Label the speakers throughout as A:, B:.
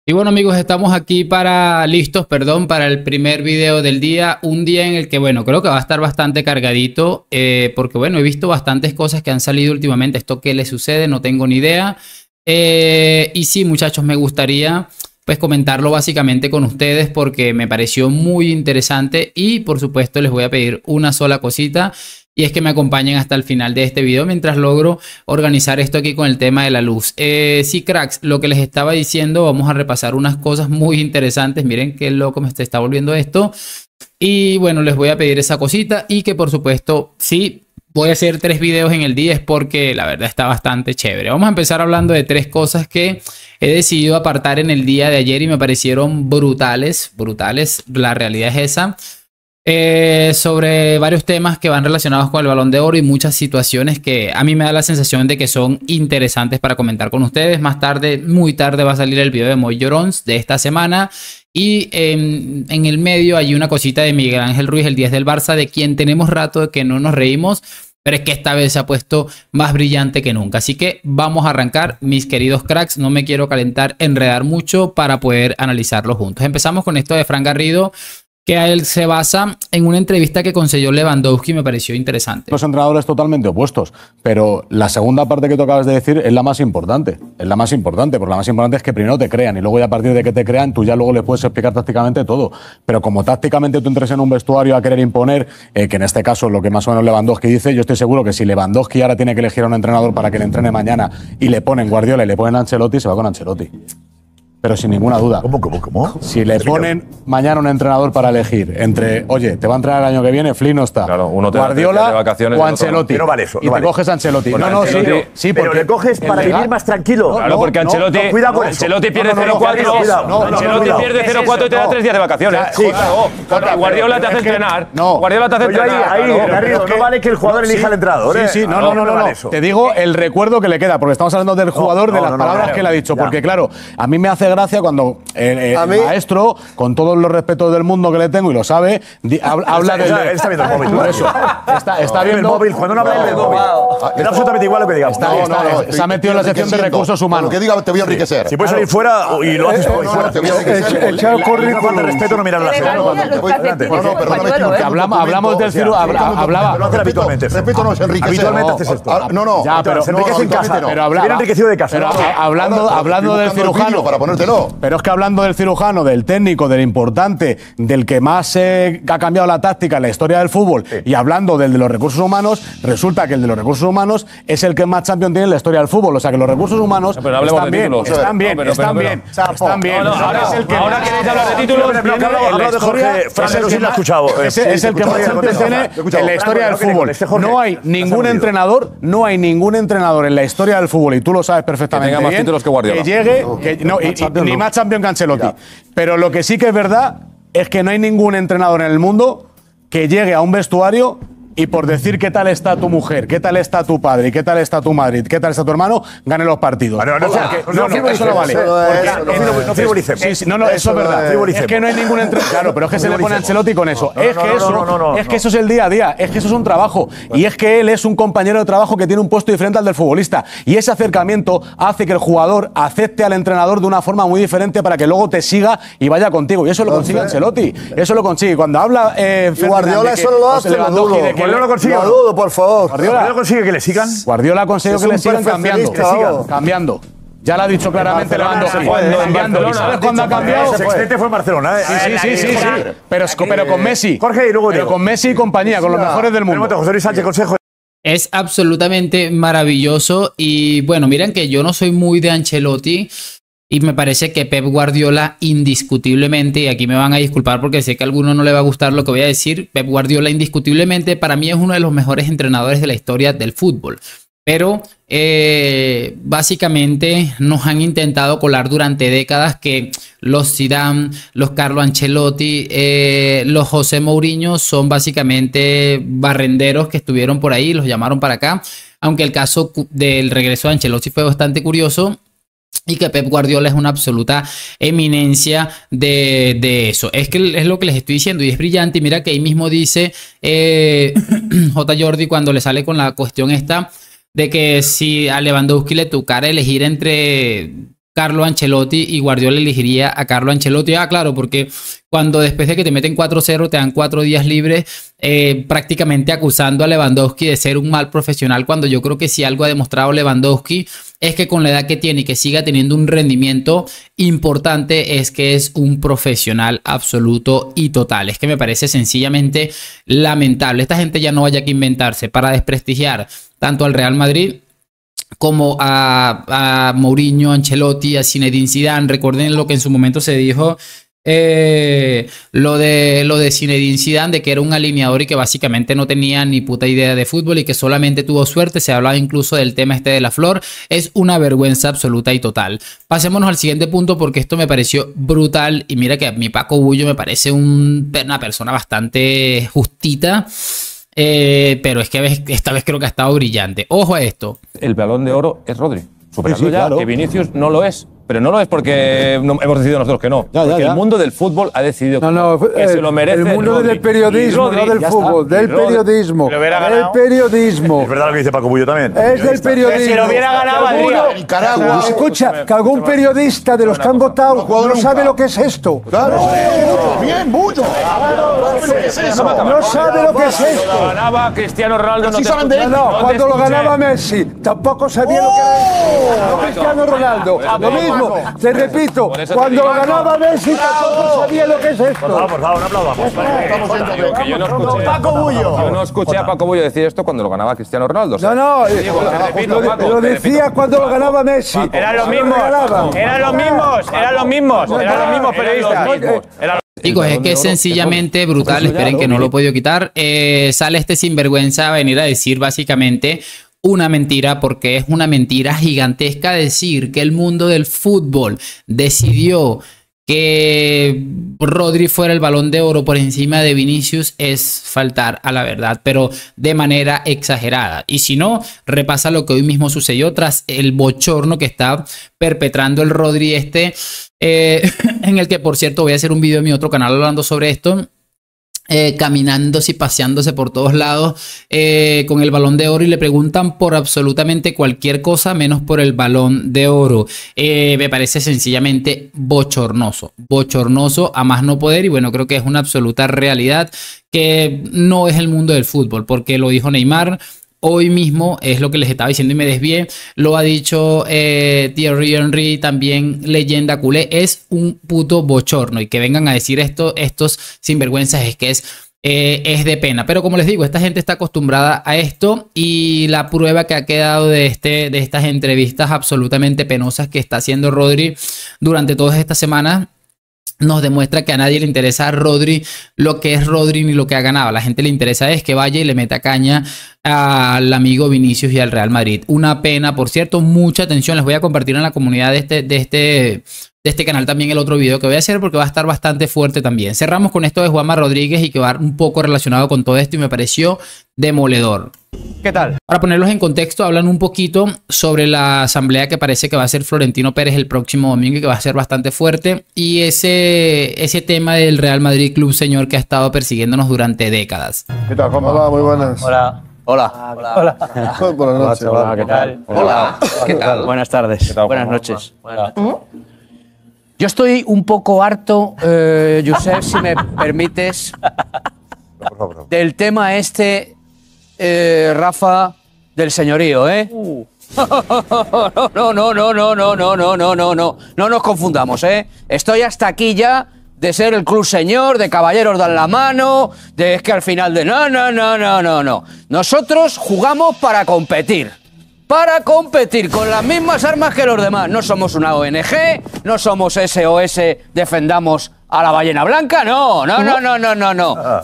A: Y bueno, amigos, estamos aquí listos, perdón, para el primer video del día. Un día en el que, bueno, creo que va a estar bastante cargadito, porque, bueno, he visto bastantes cosas que han salido últimamente. ¿Esto qué le sucede? No tengo ni idea. Y sí, muchachos, me gustaría, pues, comentarlo básicamente con ustedes porque me pareció muy interesante. Y, por supuesto, les voy a pedir una sola cosita. Y es que me acompañen hasta el final de este video mientras logro organizar esto aquí con el tema de la luz. Sí, cracks, lo que les estaba diciendo, vamos a repasar unas cosas muy interesantes. Miren qué loco me está volviendo esto. Y bueno, les voy a pedir esa cosita y que por supuesto, sí, voy a hacer 3 videos en el día. Es porque la verdad está bastante chévere. Vamos a empezar hablando de 3 cosas que he decidido apartar en el día de ayer y me parecieron brutales. Brutales, la realidad es esa. Sobre varios temas que van relacionados con el Balón de Oro y muchas situaciones que a mí me da la sensación de que son interesantes para comentar con ustedes. Más tarde, muy tarde, va a salir el video de Moy Llorons de esta semana. Y en el medio hay una cosita de Miguel Ángel Ruiz, el 10 del Barça, de quien tenemos rato de que no nos reímos, pero es que esta vez se ha puesto más brillante que nunca. Así que vamos a arrancar, mis queridos cracks. No me quiero calentar, enredar mucho para poder analizarlo juntos. Empezamos con esto de Fran Garrido, que a él se basa en una entrevista que concedió Lewandowski. Me pareció interesante.
B: Los entrenadores totalmente opuestos, pero la segunda parte que tú acabas de decir es la más importante. Es la más importante, porque la más importante es que primero te crean y luego ya a partir de que te crean, tú ya luego les puedes explicar tácticamente todo. Pero como tácticamente tú entres en un vestuario a querer imponer, que en este caso lo que más o menos Lewandowski dice, yo estoy seguro que si Lewandowski ahora tiene que elegir a un entrenador para que le entrene mañana y le ponen Guardiola y le ponen Ancelotti, se va con Ancelotti. Pero sin ninguna duda.
C: ¿Cómo?
B: Si le ponen mañana un entrenador para elegir entre, oye, te va a entrenar el año que viene, Flynn no está,
D: claro, uno te
B: Guardiola
D: de vacaciones,
B: o Ancelotti.
C: No vale eso.
B: Y te coges a Ancelotti.
D: Bueno,
B: Sí,
C: pero
B: porque
C: le coges para vivir más tranquilo.
D: Claro, porque Ancelotti,
C: cuidado con eso.
D: Ancelotti pierde
C: cuidado,
D: 0-4. Ancelotti pierde 0-4 y te da 3 días de vacaciones.
C: Sí,
D: claro. Porque Guardiola te hace entrenar.
B: No.
D: Guardiola te hace entrenar.
C: Garrido, no vale que el jugador elija al entrenador.
B: Sí, no. Te digo el recuerdo que le queda, porque estamos hablando del jugador, de las palabras que le ha dicho. Porque claro, a mí me hace gracia cuando maestro, con todos los respetos del mundo que le tengo y lo sabe, habla de...
C: Está viendo el móvil.
B: Por eso. Está viendo
C: el móvil. Cuando no habla del móvil. Es absolutamente igual lo que digamos.
B: Se ha metido en la sección de recursos humanos.
E: Lo que diga te voy a enriquecer.
C: Si puedes salir fuera y lo haces fuera.
E: Te voy a enriquecer.
C: El Chavo corre con falta de respeto, no mirar la serie.
B: Hablamos del cirujano.
C: Lo hace habitualmente.
E: Respeto no es enriquecer.
C: Habitualmente haces esto.
E: No.
B: Ya, pero
C: se enriquece en casa.
B: Pero
C: viene enriquecido de casa.
B: Pero hablando del cirujano.
E: Para ponértelo.
B: Pero es que hablando del cirujano, del técnico, del importante, del que más ha cambiado la táctica en la historia del fútbol, y hablando del de los recursos humanos, resulta que el de los recursos humanos es el que más Champions tiene en la historia del fútbol. O sea que los recursos humanos están bien.
D: Ahora queréis hablar de títulos.
C: Hablado de Jorge Frasero, sí lo he escuchado.
B: Es el que más Champions tiene en la historia del fútbol. No hay ningún entrenador en la historia del fútbol, y tú lo sabes perfectamente
D: que tenga más
B: bien,
D: títulos que Guardiola.
B: que llegue, ni más Champions que Ancelotti. Pero lo que sí que es verdad es que no hay ningún entrenador en el mundo que llegue a un vestuario y por decir qué tal está tu mujer, qué tal está tu padre, qué tal está tu madre, qué tal está tu hermano, gane los partidos. Eso no vale.
C: No frivolicemos.
B: Eso es verdad. Es que no hay ningún entrenador. Claro, pero es que se le pone a Ancelotti con eso. Es que eso es el día a día, es que eso es un trabajo. Y es que él es un compañero de trabajo que tiene un puesto diferente al del futbolista. Y ese acercamiento hace que el jugador acepte al entrenador de una forma muy diferente para que luego te siga y vaya contigo. Y eso lo consigue Ancelotti. Eso lo consigue. Cuando habla
E: Guardiola eso no lo hace, lo dudo.
C: Guardiola lo consigue.
E: Lo dudo, por favor.
C: Guardiola consigue que le sigan.
B: Guardiola consigue que le sigan cambiando. Ya lo ha dicho claramente Lewandowski. Cambiando. ¿Y sabes cuándo ha cambiado?
C: El sextete fue en Barcelona.
B: Sí. Pero con Messi.
C: Jorge, y luego
B: pero con Messi y compañía, con los mejores del mundo.
C: José Luis Sánchez, consejo.
A: Es absolutamente maravilloso. Y bueno, miren que yo no soy muy de Ancelotti. Y me parece que Pep Guardiola indiscutiblemente, y aquí me van a disculpar porque sé que a alguno no le va a gustar lo que voy a decir, Pep Guardiola indiscutiblemente para mí es uno de los mejores entrenadores de la historia del fútbol. Pero básicamente nos han intentado colar durante décadas que los Zidane, los Carlo Ancelotti, los José Mourinho son básicamente barrenderos que estuvieron por ahí, los llamaron para acá. Aunque el caso del regreso de Ancelotti fue bastante curioso. Y que Pep Guardiola es una absoluta eminencia de eso. Es que es lo que les estoy diciendo y es brillante. Y mira que ahí mismo dice J. Jordi cuando le sale con la cuestión esta de que si a Lewandowski le tocara elegir entre Carlo Ancelotti y Guardiola elegiría a Carlo Ancelotti. Ah, claro, porque cuando después de que te meten 4-0 te dan 4 días libres, prácticamente acusando a Lewandowski de ser un mal profesional, cuando yo creo que si algo ha demostrado Lewandowski es que con la edad que tiene y que siga teniendo un rendimiento importante, es que es un profesional absoluto y total. Es que me parece sencillamente lamentable. Esta gente ya no haya que inventarse para desprestigiar tanto al Real Madrid como a Mourinho, Ancelotti, a Zinedine Zidane. Recuerden lo que en su momento se dijo, lo de Zinedine Zidane, de que era un alineador y que básicamente no tenía ni puta idea de fútbol y que solamente tuvo suerte. Se hablaba incluso del tema este de la flor. Es una vergüenza absoluta y total. Pasémonos al siguiente punto, porque esto me pareció brutal. Y mira que a mí Paco Bullo me parece una persona bastante justita. Pero es que esta vez creo que ha estado brillante. Ojo a esto.
D: El Balón de Oro es Rodri. Superando
B: Sí,
D: ya
B: claro.
D: que Vinicius no lo es. Pero no lo es porque no, hemos decidido nosotros que no.
B: Ya,
D: porque
B: ya.
D: el mundo del fútbol ha decidido que
F: el,
D: se lo merece.
F: el mundo
D: Rodri.
F: del periodismo,
D: Y Rodri,
F: no del
D: ya
F: fútbol,
D: está.
F: del
D: Y Rodri.
F: periodismo.
C: Lo hubiera
F: El
C: ganado.
F: periodismo.
C: Es verdad lo que dice Paco Bullo también.
F: Es del periodismo.
G: Si lo hubiera ganado,
F: Que alguno-
G: valdría.
E: Nicaragua.
F: Escucha, que algún periodista de los que han votado
E: jugado
F: no
E: nunca.
F: sabe lo que es esto.
E: Claro. Bien, Bullo.
F: No sabe lo que es
D: Lo
F: esto.
D: ganaba Cristiano Ronaldo.
E: Sí
D: te
E: saben de
D: escuché.
E: él.
F: No,
D: te
F: cuando lo
D: escuché.
F: ganaba Messi, tampoco sabía lo que era Cristiano Ronaldo. Lo mismo, te repito,
D: Por eso te
F: cuando lo
D: digo.
F: ganaba Messi, tampoco sabía lo que es esto.
C: Por favor, un aplaudamos.
D: Que yo no escuché,
C: Paco Bullo.
D: Yo no escuché a Paco Bullo decir esto cuando lo ganaba Cristiano Ronaldo. O sea,
F: No,
D: te digo, te repito, Paco,
F: lo
D: te
F: decía
D: repito.
F: cuando lo ganaba Messi.
G: Eran los
F: Lo
G: mismos.
F: regalaban.
G: Eran los mismos. Eran los mismos. Eran los mismos periodistas.
A: Chicos, es que es sencillamente brutal. Esperen que no lo he podido quitar. Sale este sinvergüenza a venir a decir básicamente una mentira, porque es una mentira gigantesca decir que el mundo del fútbol decidió que Rodri fuera el Balón de Oro por encima de Vinicius. Es faltar a la verdad, pero de manera exagerada. Y si no, repasa lo que hoy mismo sucedió tras el bochorno que está perpetrando el Rodri en el que, por cierto, voy a hacer un video en mi otro canal hablando sobre esto. Caminándose y paseándose por todos lados con el Balón de Oro, y le preguntan por absolutamente cualquier cosa menos por el Balón de Oro. Me parece sencillamente bochornoso a más no poder, y bueno, creo que es una absoluta realidad que no es el mundo del fútbol, porque lo dijo Neymar. Hoy mismo es lo que les estaba diciendo y me desvié. Lo ha dicho Thierry Henry, también leyenda culé. Es un puto bochorno. Y que vengan a decir esto, estos sinvergüenzas, es que es de pena. Pero como les digo, esta gente está acostumbrada a esto, y la prueba que ha quedado de estas entrevistas absolutamente penosas que está haciendo Rodri durante todas estas semanas nos demuestra que a nadie le interesa a Rodri lo que es Rodri ni lo que ha ganado. A la gente le interesa es que vaya y le meta caña al amigo Vinicius y al Real Madrid. Una pena, por cierto. Mucha atención. Les voy a compartir en la comunidad de este canal también el otro video que voy a hacer, porque va a estar bastante fuerte también. Cerramos con esto de Juanma Rodríguez, y que va un poco relacionado con todo esto, y me pareció demoledor.
G: ¿Qué tal?
A: Para ponerlos en contexto, hablan un poquito sobre la asamblea que parece que va a ser Florentino Pérez el próximo domingo, y que va a ser bastante fuerte, y ese tema del Real Madrid Club Señor que ha estado persiguiéndonos durante décadas.
E: ¿Qué tal, Juanma? Hola, muy buenas.
G: Hola.
E: Hola. Buenas noches.
G: Hola, ¿qué tal?
E: Hola.
G: ¿Qué tal? Buenas tardes. Buenas noches.
H: Yo estoy un poco harto, Josep, si me permites, del tema este, Rafa, del señorío, ¿eh? No nos confundamos, ¿eh? Estoy hasta aquí ya de ser el club señor, de caballeros dan la mano, de es que al final de no. Nosotros jugamos para competir. Para competir con las mismas armas que los demás. No somos una ONG, no somos SOS, defendamos a la ballena blanca, no.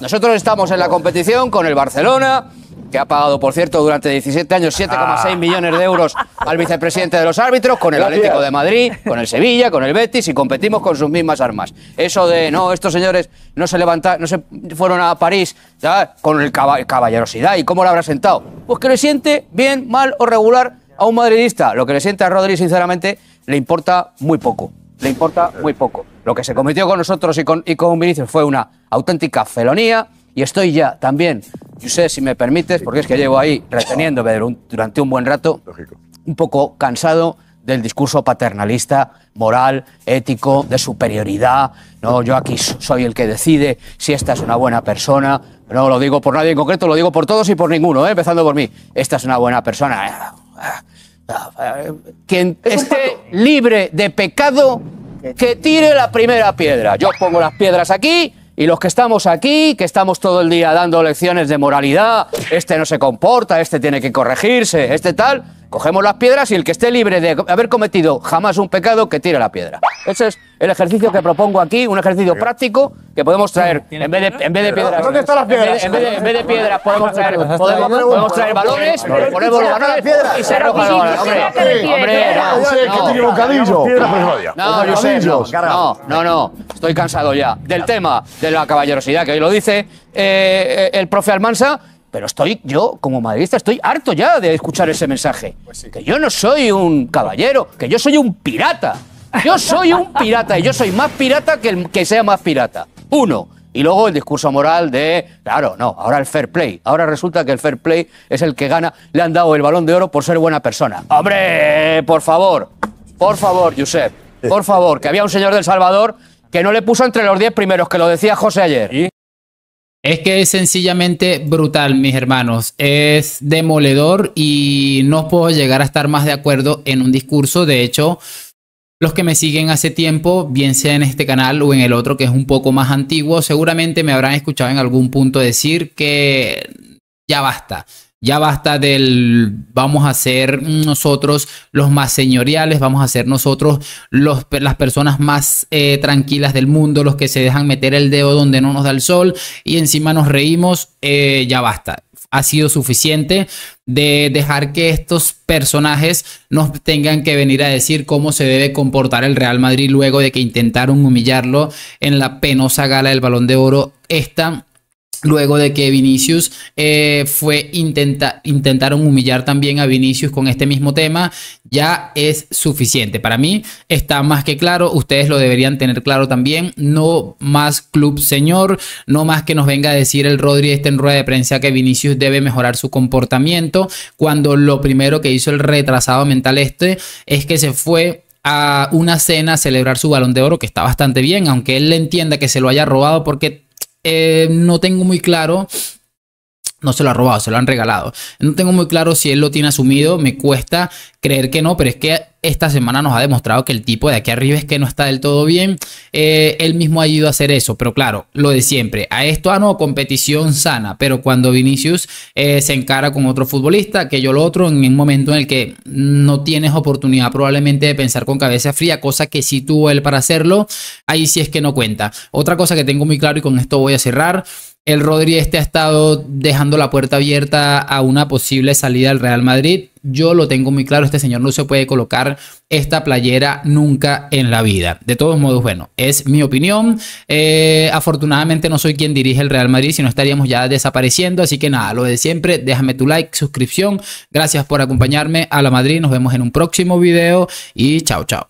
H: Nosotros estamos en la competición con el Barcelona, que ha pagado, por cierto, durante 17 años 7,6 millones de euros al vicepresidente de los árbitros, con el Atlético de Madrid, con el Sevilla, con el Betis, y competimos con sus mismas armas. Eso de, no, estos señores no se fueron a París, ¿sabes?, con el caballerosidad. ¿Y cómo lo habrá sentado? Pues que le siente bien, mal o regular a un madridista. Lo que le siente a Rodri, sinceramente, le importa muy poco. Le importa muy poco. Lo que se cometió con nosotros y con Vinicius fue una auténtica felonía, y estoy ya también, Josep, si me permites, porque es que llevo ahí reteniéndome durante un buen rato, un poco cansado del discurso paternalista, moral, ético, de superioridad. No, yo aquí soy el que decide si esta es una buena persona. No lo digo por nadie en concreto, lo digo por todos y por ninguno, empezando por mí. Esta es una buena persona. Quien esté libre de pecado, que tire la primera piedra. Yo pongo las piedras aquí. Y los que estamos aquí, que estamos todo el día dando lecciones de moralidad, este no se comporta, este tiene que corregirse, este tal, cogemos las piedras y el que esté libre de haber cometido jamás un pecado, que tire la piedra. Ese es el ejercicio que propongo aquí, un ejercicio práctico que podemos traer, en vez de piedras.
E: ¿Dónde están las piedras?
H: En vez de piedras podemos traer balones, ponemos los balones y se arrojan los balones. Hombre, no, estoy cansado ya del tema de la caballerosidad, que hoy lo dice el profe Almansa. Pero yo, como madridista, estoy harto ya de escuchar ese mensaje. Que yo no soy un caballero, que yo soy un pirata. Yo soy un pirata y yo soy más pirata que el que sea más pirata. Uno. Y luego el discurso moral de, claro, no, ahora el fair play. Ahora resulta que el fair play es el que gana. Le han dado el Balón de Oro por ser buena persona. ¡Hombre! Por favor, Josep. Por favor, que había un señor del Salvador que no le puso entre los 10 primeros, que lo decía José ayer.
A: Es que es sencillamente brutal, mis hermanos. Es demoledor y no puedo llegar a estar más de acuerdo en un discurso. De hecho, los que me siguen hace tiempo, bien sea en este canal o en el otro que es un poco más antiguo, seguramente me habrán escuchado en algún punto decir que ya basta. Ya basta del vamos a ser nosotros los más señoriales, vamos a ser nosotros las personas más tranquilas del mundo, los que se dejan meter el dedo donde no nos da el sol y encima nos reímos. Ya basta. Ha sido suficiente de dejar que estos personajes nos tengan que venir a decir cómo se debe comportar el Real Madrid luego de que intentaron humillarlo en la penosa gala del Balón de Oro. Luego de que Vinicius intentaron humillar también a Vinicius con este mismo tema, ya es suficiente. Para mí está más que claro, ustedes lo deberían tener claro también. No más club señor, no más que nos venga a decir el Rodri en rueda de prensa que Vinicius debe mejorar su comportamiento, cuando lo primero que hizo el retrasado mental es que se fue a una cena a celebrar su Balón de Oro, que está bastante bien, aunque él le entienda que se lo haya robado, porque no tengo muy claro, no se lo ha robado, se lo han regalado. No tengo muy claro si él lo tiene asumido, me cuesta creer que no, pero es que esta semana nos ha demostrado que el tipo de aquí arriba es que no está del todo bien. Él mismo ha ido a hacer eso, pero claro, lo de siempre. A esto, competición sana, pero cuando Vinicius se encara con otro futbolista, aquello lo otro, en un momento en el que no tienes oportunidad probablemente de pensar con cabeza fría, cosa que sí tuvo él para hacerlo, ahí sí es que no cuenta. Otra cosa que tengo muy claro, y con esto voy a cerrar, el Rodri ha estado dejando la puerta abierta a una posible salida del Real Madrid. Yo lo tengo muy claro, este señor no se puede colocar esta playera nunca en la vida. De todos modos, bueno, es mi opinión. Afortunadamente no soy quien dirige el Real Madrid, si no estaríamos ya desapareciendo. Así que nada, lo de siempre, déjame tu like, suscripción. Gracias por acompañarme a la Madrid. Nos vemos en un próximo video y chao, chao.